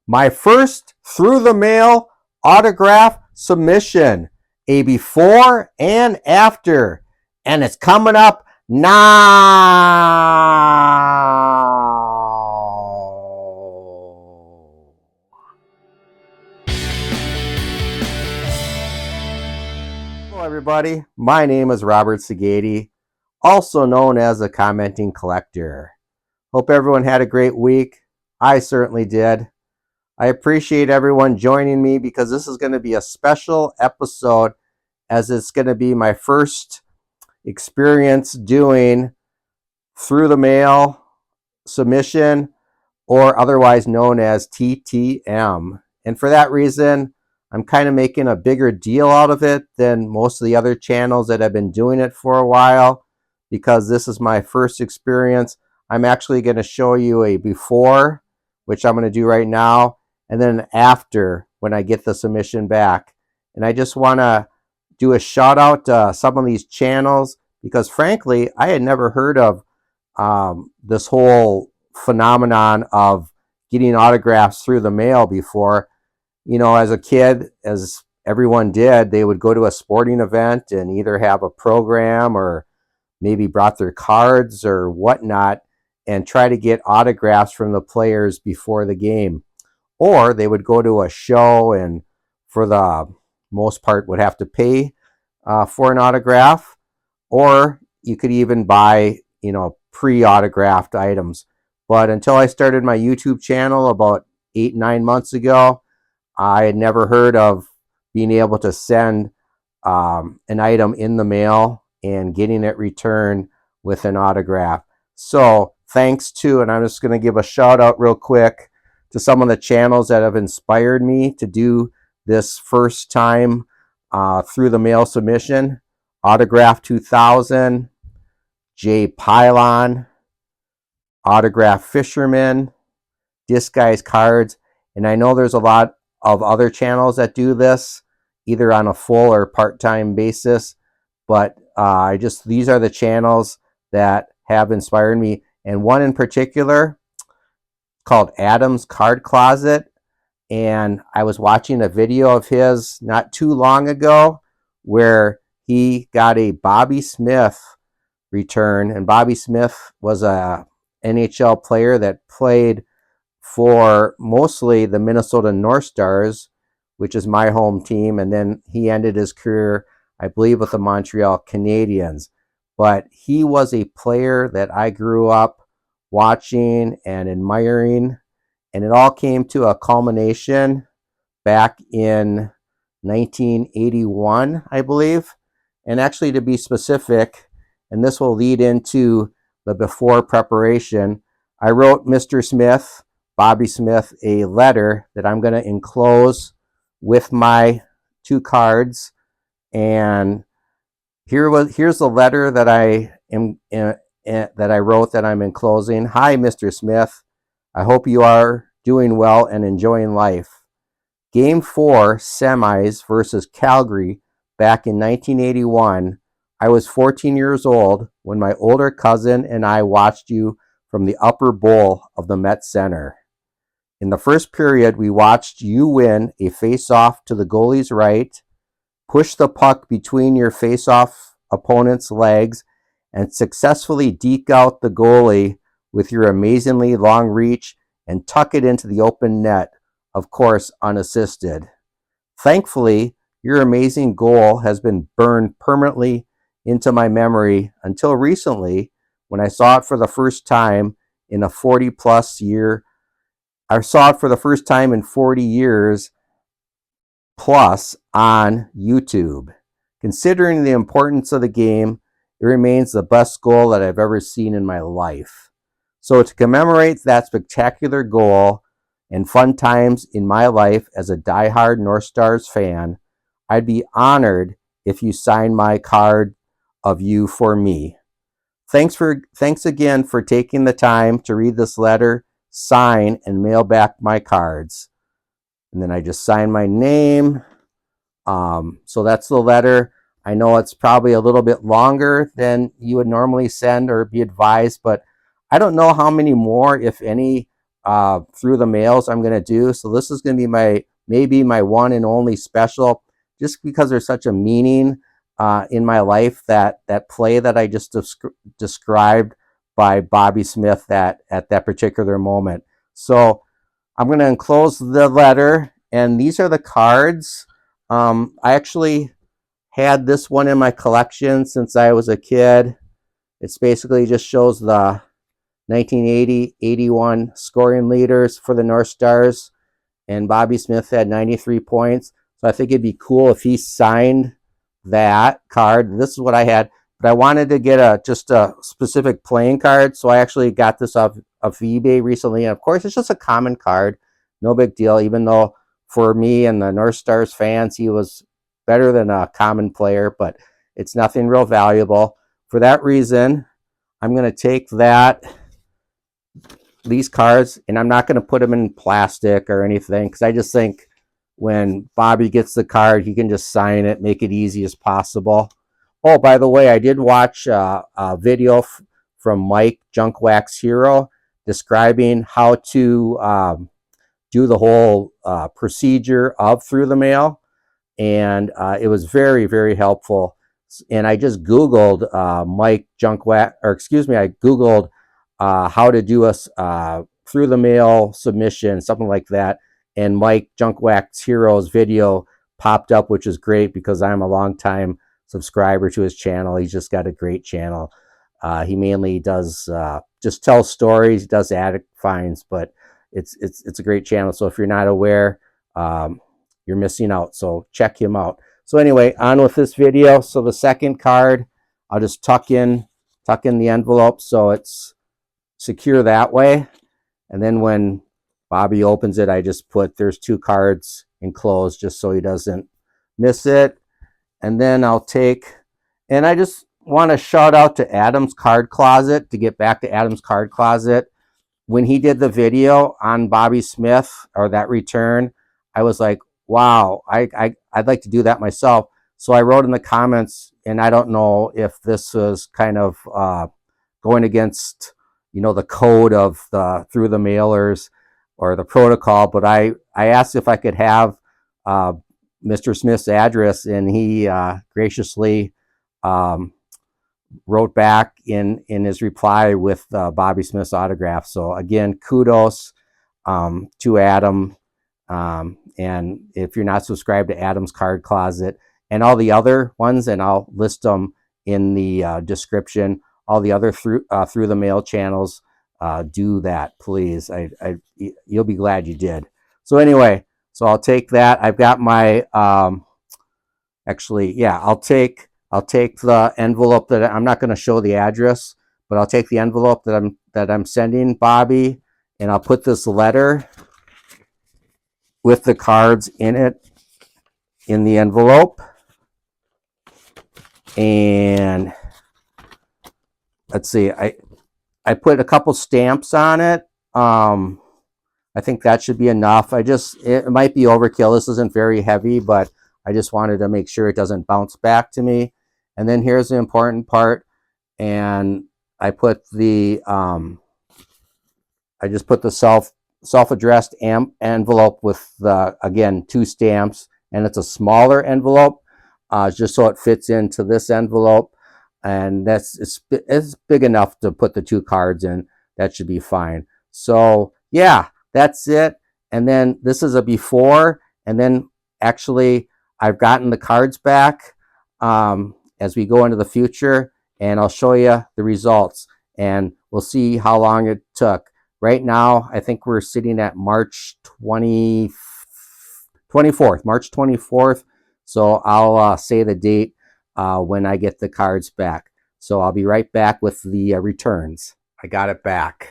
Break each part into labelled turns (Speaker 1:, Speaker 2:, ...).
Speaker 1: my first through the mail autograph submission, a before and after, and it's coming up now. Hello everybody, my name is Robert Segati, also known as the Commenting Collector. Hope everyone had a great week. I certainly did. I appreciate everyone joining me because this is going to be a special episode, as it's going to be my first experience doing through the mail submission, or otherwise known as TTM. And for that reason, I'm kind of making a bigger deal out of it than most of the other channels that have been doing it for a while, because this is my first experience. I'm actually going to show you a before, which I'm going to do right now, and then after when I get the submission back. And I just want to do a shout out to some of these channels, because frankly, I had never heard of this whole phenomenon of getting autographs through the mail before. You know, as a kid, as everyone did, they would go to a sporting event and either have a program or maybe brought their cards or whatnot and try to get autographs from the players before the game. Or they would go to a show and for the most part would have to pay for an autograph, or you could even buy, you know, pre-autographed items. But until I started my YouTube channel about 8-9 months ago, I had never heard of being able to send an item in the mail and getting it returned with an autograph. So thanks to, and I'm just going to give a shout out real quick to some of the channels that have inspired me to do this first time through the mail submission: Autograph 2000, Jay Pylon, Autograph Fisherman, Disguise Cards, and I know there's a lot of other channels that do this either on a full or part-time basis, but these are the channels that have inspired me. And one in particular called Adam's Card Closet, and I was watching a video of his not too long ago where he got a Bobby Smith return, and Bobby Smith was a NHL player that played for mostly the Minnesota North Stars, which is my home team, and then he ended his career, I believe, with the Montreal Canadiens. But he was a player that I grew up watching and admiring, and it all came to a culmination back in 1981, I believe. And actually, to be specific, and this will lead into the before preparation, I wrote Mr. Smith, Bobby Smith, a letter that I'm going to enclose with my 2 cards. And here's the letter that I wrote that I'm enclosing. Hi, Mr. Smith. I hope you are doing well and enjoying life. Game 4 semis versus Calgary back in 1981. I was 14 years old when my older cousin and I watched you from the upper bowl of the Met Center. In the first period, we watched you win a face-off to the goalie's right, push the puck between your face-off opponent's legs, and successfully deke out the goalie with your amazingly long reach and tuck it into the open net, of course unassisted. Thankfully, your amazing goal has been burned permanently into my memory until recently, when I saw it for the first time in a 40-plus year. I saw it for the first time in 40 years plus on YouTube. Considering the importance of the game, it remains the best goal that I've ever seen in my life. So to commemorate that spectacular goal and fun times in my life as a diehard North Stars fan, I'd be honored if you signed my card of you for me. Thanks again for taking the time to read this letter, sign, and mail back my cards. And then I just sign my name. So that's the letter. I know it's probably a little bit longer than you would normally send or be advised, but I don't know how many more, if any, through the mails I'm going to do. So this is going to be maybe my one and only special, just because there's such a meaning in my life, that play that I just described by Bobby Smith at that particular moment. So I'm going to enclose the letter, and these are the cards. I actually had this one in my collection since I was a kid. It's basically just shows the 1980-81 scoring leaders for the North Stars, and Bobby Smith had 93 points. So I think it'd be cool if he signed that card. This is what I had, but I wanted to get just a specific playing card, so I actually got this off eBay recently. And of course, it's just a common card, no big deal. Even though for me and the North Stars fans, he was better than a common player, but it's nothing real valuable. For that reason, I'm going to take these cards, and I'm not going to put them in plastic or anything, because I just think when Bobby gets the card, he can just sign it, make it easy as possible. Oh, by the way, I did watch a video from Mike Junkwax Hero describing how to do the whole procedure of through the mail, and it was very, very helpful. And I just Googled Mike Junkwax, or excuse me, I Googled how to do a through the mail submission, something like that. And Mike Junkwax Hero's video popped up, which is great because I'm a long time subscriber to his channel. He's just got a great channel. He mainly does just tells stories, does addict finds, but it's a great channel. So if you're not aware, you're missing out. So check him out. So anyway, on with this video. So the second card, I'll just tuck in the envelope so it's secure that way. And then when Bobby opens it, I just put, there's two cards enclosed just so he doesn't miss it. And then I'll take, and I just want to shout out to Adam's Card Closet, to get back to Adam's Card Closet. When he did the video on Bobby Smith, or that return, I was like, wow, I'd like to do that myself. So I wrote in the comments, and I don't know if this was kind of going against, the code of the through the mailers or the protocol, but I asked if I could have Mr. Smith's address, and he graciously wrote back in his reply with Bobby Smith's autograph. So again, kudos to Adam. And if you're not subscribed to Adam's Card Closet and all the other ones, and I'll list them in the description, all the other through the mail channels, do that, please. You'll be glad you did. So anyway, so I'll take that. I've got my actually, yeah, I'll take the envelope that I'm not going to show the address, but I'll take the envelope that I'm sending Bobby, and I'll put this letter with the cards in it in the envelope. And let's see, I put a couple stamps on it. I think that should be enough. It might be overkill. This isn't very heavy, but I just wanted to make sure it doesn't bounce back to me. And then here's the important part. And I put I just put the self-addressed envelope with again, 2 stamps, and it's a smaller envelope, just so it fits into this envelope. And it's big enough to put the 2 cards in. That should be fine. So yeah, that's it. And then this is a before, and then actually I've gotten the cards back as we go into the future, and I'll show you the results, and we'll see how long it took. Right now, I think we're sitting at March 24th. March 24th. So I'll say the date when I get the cards back. So I'll be right back with the returns. I got it back.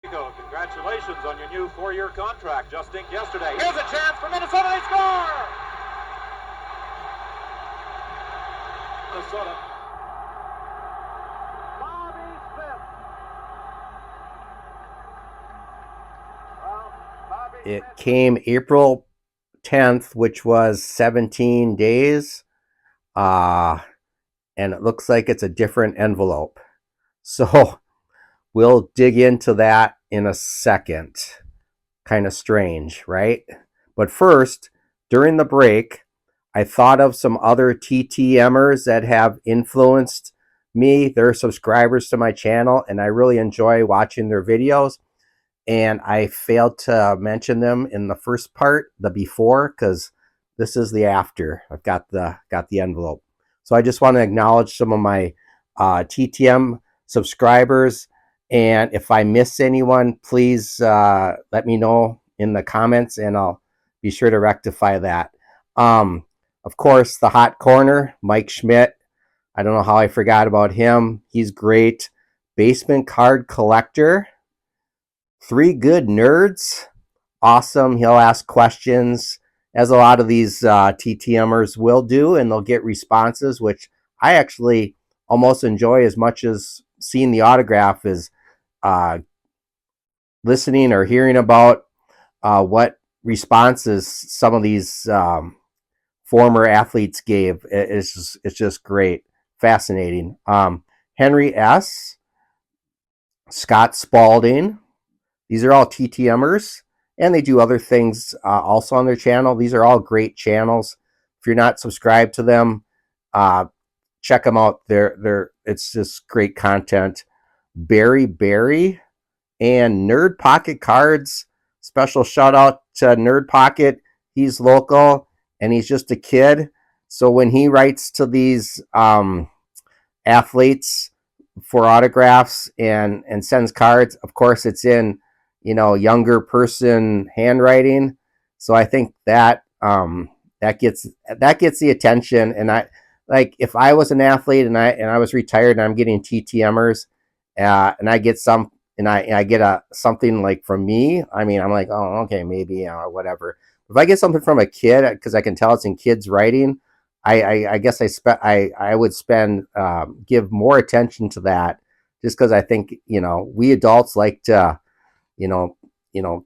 Speaker 2: Congratulations on your new 4-year contract. Just inked yesterday. Here's a chance for Minnesota. They score! Minnesota. Bobby Smith. Well, Bobby
Speaker 1: It
Speaker 2: Smith.
Speaker 1: came April 10th, which was 17 days. And it looks like it's a different envelope. So We'll dig into that in a second. Kind of strange, right? But first, during the break, I thought of some other TTMers that have influenced me. They're subscribers to my channel, and I really enjoy watching their videos. And I failed to mention them in the first part, the before, because this is the after. I've got the envelope. So I just want to acknowledge some of my TTM subscribers. And if I miss anyone, please let me know in the comments, and I'll be sure to rectify that. Of course, the Hot Corner, Mike Schmidt. I don't know how I forgot about him. He's great. Basement Card Collector. Three Good Nerds. Awesome. He'll ask questions, as a lot of these TTMers will do, and they'll get responses, which I actually almost enjoy as much as seeing the autograph as listening or hearing about what responses some of these former athletes gave. It's just great, fascinating. Henry S., Scott Spalding. These are all TTMers, and they do other things also on their channel. These are all great channels. If you're not subscribed to them, check them out. It's just great content. Barry and Nerd Pocket Cards. Special shout out to Nerd Pocket. He's local and he's just a kid. So when he writes to these athletes for autographs and sends cards, of course it's in younger person handwriting. So I think that that gets the attention. And I like, if I was an athlete and I was retired and I'm getting TTMers and I get some and I get something like from me, I mean, I'm like, oh, okay, maybe whatever. If I get something from a kid, because I can tell it's in kids writing, I guess I would give more attention to that, just because I think we adults like to you know,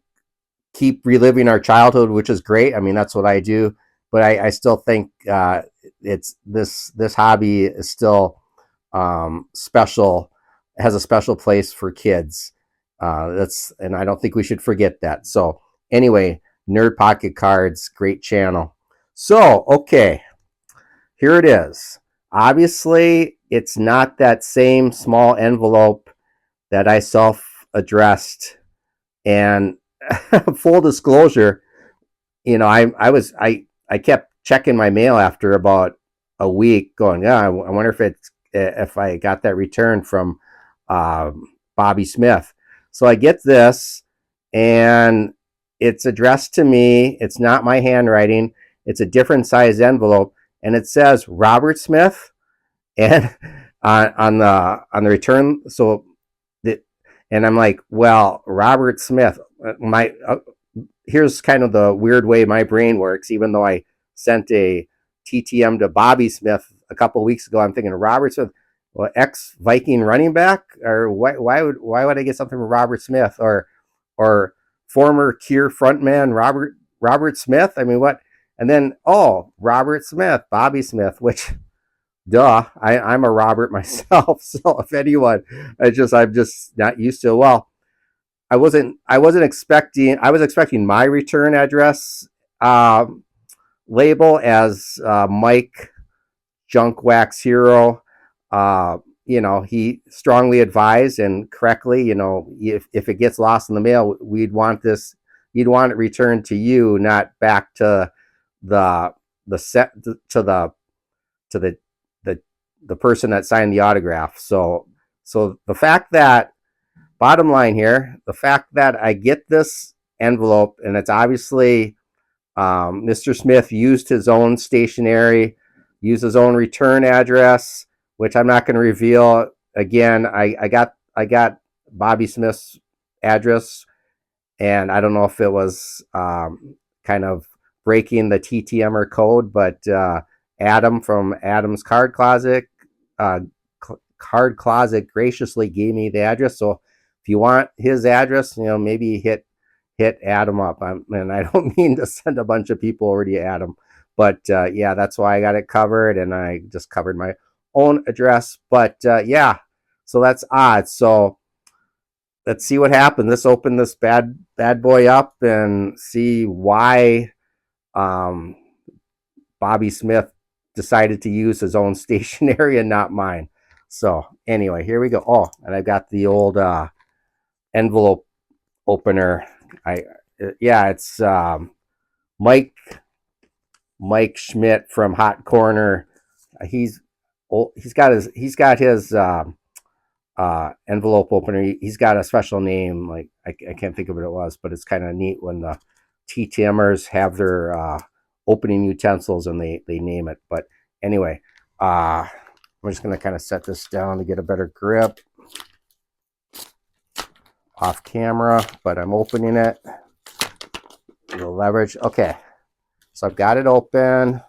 Speaker 1: keep reliving our childhood, which is great. I mean, that's what I do, but I still think it's this hobby is still special, has a special place for kids. And I don't think we should forget that. So anyway, Nerd Pocket Cards, great channel. So okay, here it is. Obviously, it's not that same small envelope that I self-addressed. And full disclosure, I kept checking my mail after about a week, going, yeah, I wonder if I got that return from Bobby Smith. So I get this, and it's addressed to me. It's not my handwriting. It's a different size envelope, and it says Robert Smith, and on the return. So and I'm like, well, Robert Smith, here's kind of the weird way my brain works. Even though I sent a TTM to Bobby Smith a couple of weeks ago, I'm thinking Robert Smith, well, ex-Viking running back, or why would I get something from Robert Smith, or former Cure frontman Robert Smith? I mean, what? And then Robert Smith, Bobby Smith, which duh, I'm a Robert myself. So if anyone, I'm just not used to it. Well, I wasn't expecting. I was expecting my return address label as Mike Junk Wax Hero. He strongly advised, and correctly, if it gets lost in the mail, you'd want it returned to you, not back to the set to the person that signed the autograph. So the fact that, bottom line here, the fact that I get this envelope, and it's obviously Mr. Smith used his own stationery, used his own return address, which I'm not going to reveal. Again, I got Bobby Smith's address, and I don't know if it was kind of breaking the TTMer code, but Adam from Adam's Card Closet graciously gave me the address. So if you want his address, maybe hit Adam up. And I don't mean to send a bunch of people over to Adam, but yeah, that's why I got it covered, and I just covered my own address. But yeah, so that's odd. So let's see what happens. Let's open this bad boy up and see why um, Bobby Smith decided to use his own stationery and not mine. So anyway, here we go. Oh, and I got the old envelope opener. Yeah, it's Mike Schmidt from Hot Corner. He's got his envelope opener. He's got a special name. Like I can't think of what it was, but it's kind of neat when the TTMers have their opening utensils and they name it. But anyway, I'm just going to kind of set this down to get a better grip off camera, but I'm opening it. The leverage. Okay. So I've got it open.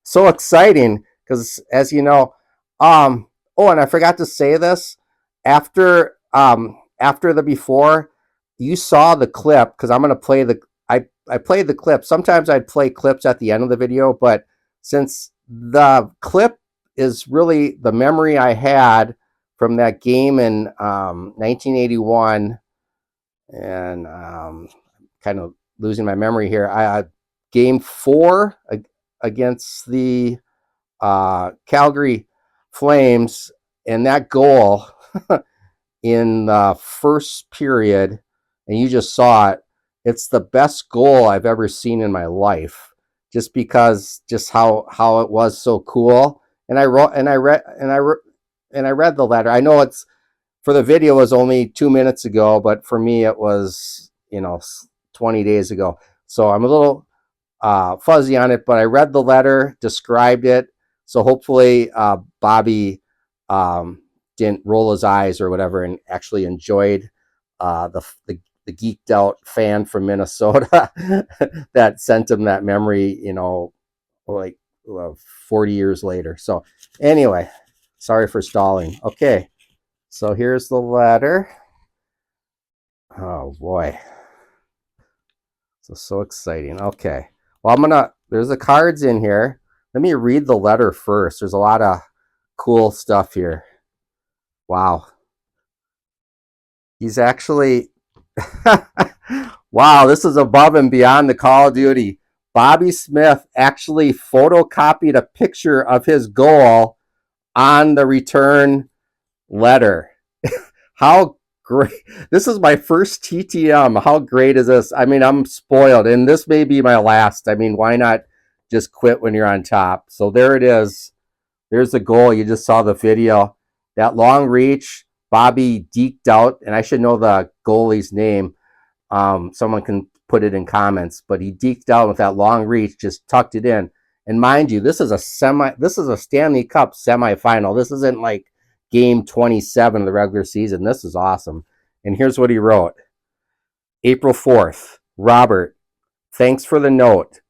Speaker 1: So exciting because, as you know, oh, and I forgot to say this after the before, you saw the clip because I'm going to play the. I played the clip. Sometimes I'd play clips at the end of the video, but since the clip is really the memory I had from that game in 1981, and kind of losing my memory here. Game 4 against the Calgary Flames, and that goal in the first period, and you just saw it. It's the best goal I've ever seen in my life, just because just how it was so cool. And I read the letter. I know it's for the video was only 2 minutes ago, but for me it was 20 days ago. So I'm a little fuzzy on it, but I read the letter, described it. So hopefully Bobby didn't roll his eyes or whatever and actually enjoyed the geeked out fan from Minnesota that sent him that memory, like 40 years later. So anyway, sorry for stalling. Okay, so here's the letter. Oh boy. So exciting. Okay. Well, there's the cards in here. Let me read the letter first. There's a lot of cool stuff here. Wow. He's actually, wow, this is above and beyond the Call of Duty. Bobby Smith actually photocopied a picture of his goal on the return letter. How great. This is my first TTM. How great is this? I mean, I'm spoiled, and this may be my last. I mean, why not just quit when you're on top? So there it is. There's the goal. You just saw the video. That long reach, Bobby deked out, and I should know the goalie's name. Someone can put it in comments, but he deked out with that long reach, just tucked it in. And mind you, this is a Stanley Cup semifinal. This isn't like game 27 of the regular season. This is awesome. And here's what he wrote. April 4th, Robert, thanks for the note.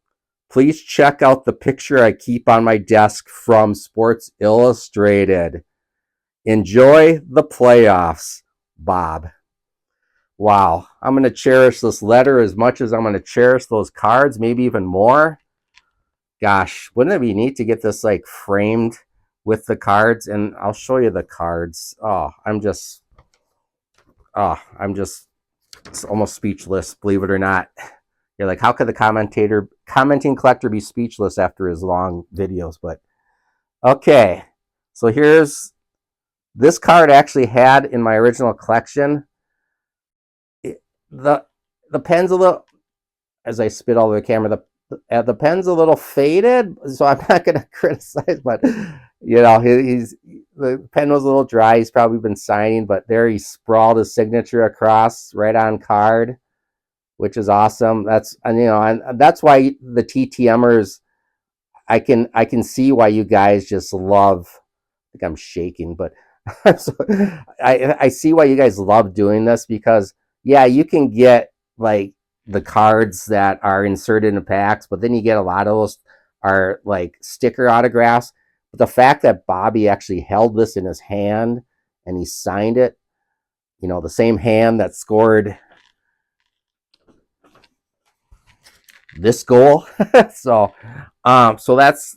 Speaker 1: Please check out the picture I keep on my desk from Sports Illustrated. Enjoy the playoffs, Bob. Wow. I'm going to cherish this letter as much as I'm going to cherish those cards, maybe even more. Gosh, wouldn't it be neat to get this like framed with the cards? And I'll show you the cards. I'm just almost speechless, believe it or not. You're like, how could the commenting collector be speechless after his long videos? But okay, so here's this card. Actually had in my original collection. The pen's a little, as I spit all over the camera, the pen's a little faded, so I'm not going to criticize, but the pen was a little dry. He's probably been signing, but there he sprawled his signature across right on card, which is awesome. And that's why the TTMers, I can see why you guys just love. I think I'm shaking, but so I see why you guys love doing this, because yeah, you can get like the cards that are inserted in packs, but then you get a lot of those are like sticker autographs. But the fact that Bobby actually held this in his hand and he signed it, the same hand that scored this goal. so that's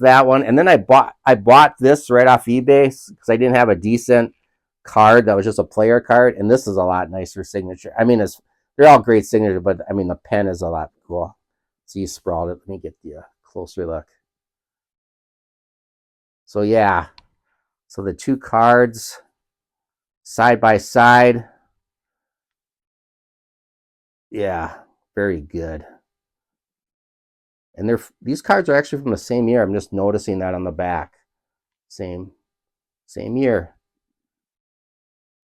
Speaker 1: that one. And then I bought this right off eBay because I didn't have a decent card that was just a player card, and this is a lot nicer signature. I mean, they're all great signature, but I mean the pen is a lot cool. So you sprawled it. Let me get the closer look. So yeah, so the two cards side by side. Yeah, very good. And these cards are actually from the same year. I'm just noticing that on the back. Same year.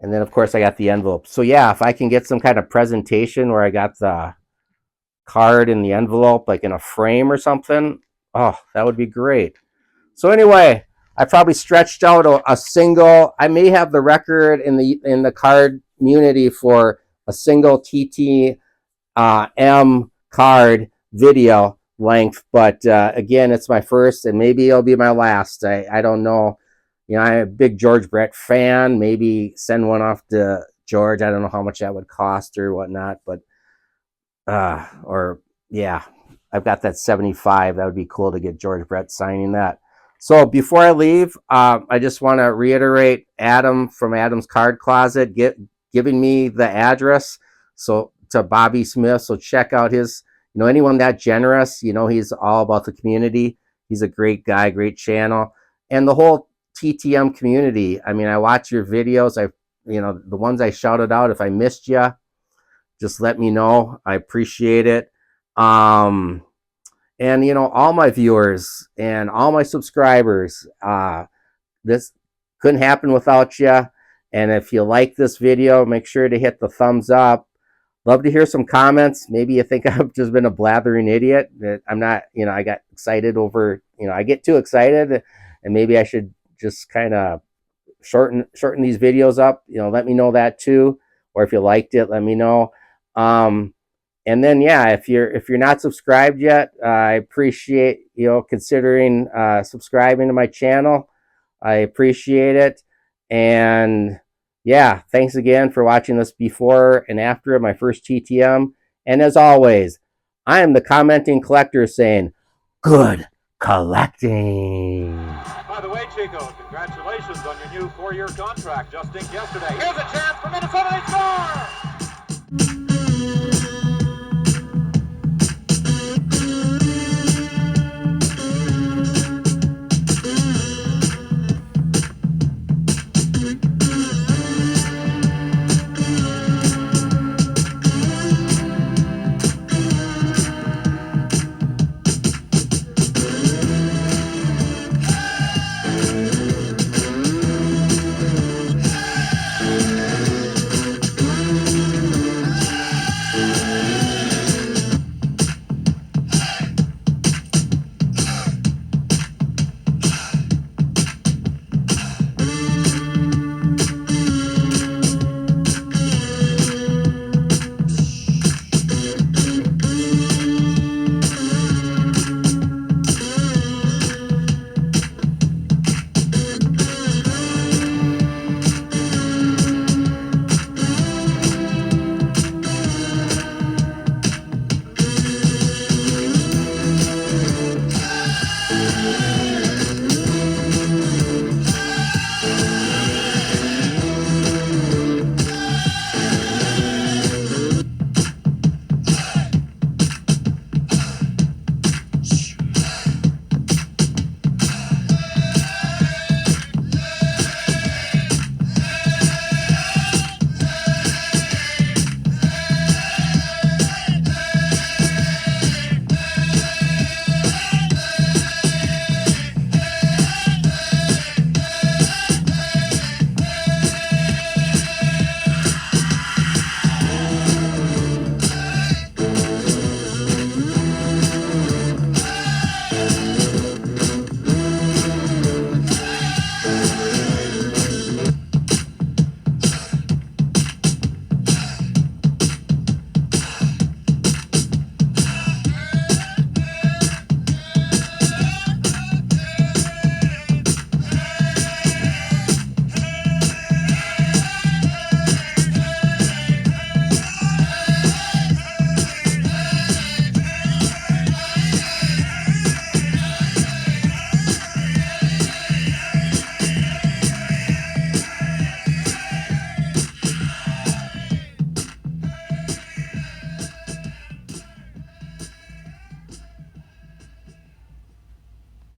Speaker 1: And then of course I got the envelope. So yeah, if I can get some kind of presentation where I got the card in the envelope, like in a frame or something, oh, that would be great. So anyway, I probably stretched out a single. I may have the record in the card community for a single TTM card video length, but again, it's my first, and maybe it'll be my last. I don't know. You know, I'm a big George Brett fan. Maybe send one off to George. I don't know how much that would cost or whatnot, but or yeah, I've got that 75. That would be cool to get George Brett signing that. So before I leave, I just want to reiterate Adam from Adam's Card Closet giving me the address to Bobby Smith. So check out his, you know, anyone that generous, you know, he's all about the community. He's a great guy, great channel, and the whole TTM community. I mean, I watch your videos. You know, the ones I shouted out. If I missed you, just let me know. I appreciate it. And you know, all my viewers and all my subscribers, this couldn't happen without you. And if you like this video, make sure to hit the thumbs up. Love to hear some comments. Maybe you think I've just been a blathering idiot. I'm not, you know, I got excited over, you know, I get too excited, and maybe I should just kind of shorten these videos up. You know, let me know that too. Or if you liked it, let me know. And then yeah, if you're not subscribed yet, I appreciate, you know, considering subscribing to my channel. I appreciate it. And yeah, thanks again for watching this before and after my first TTM. And as always, I am the commenting collector saying, good collecting.
Speaker 2: By the way, Chico, congratulations on your new 4-year contract just inked yesterday. Here's a chance for Minnesota to score!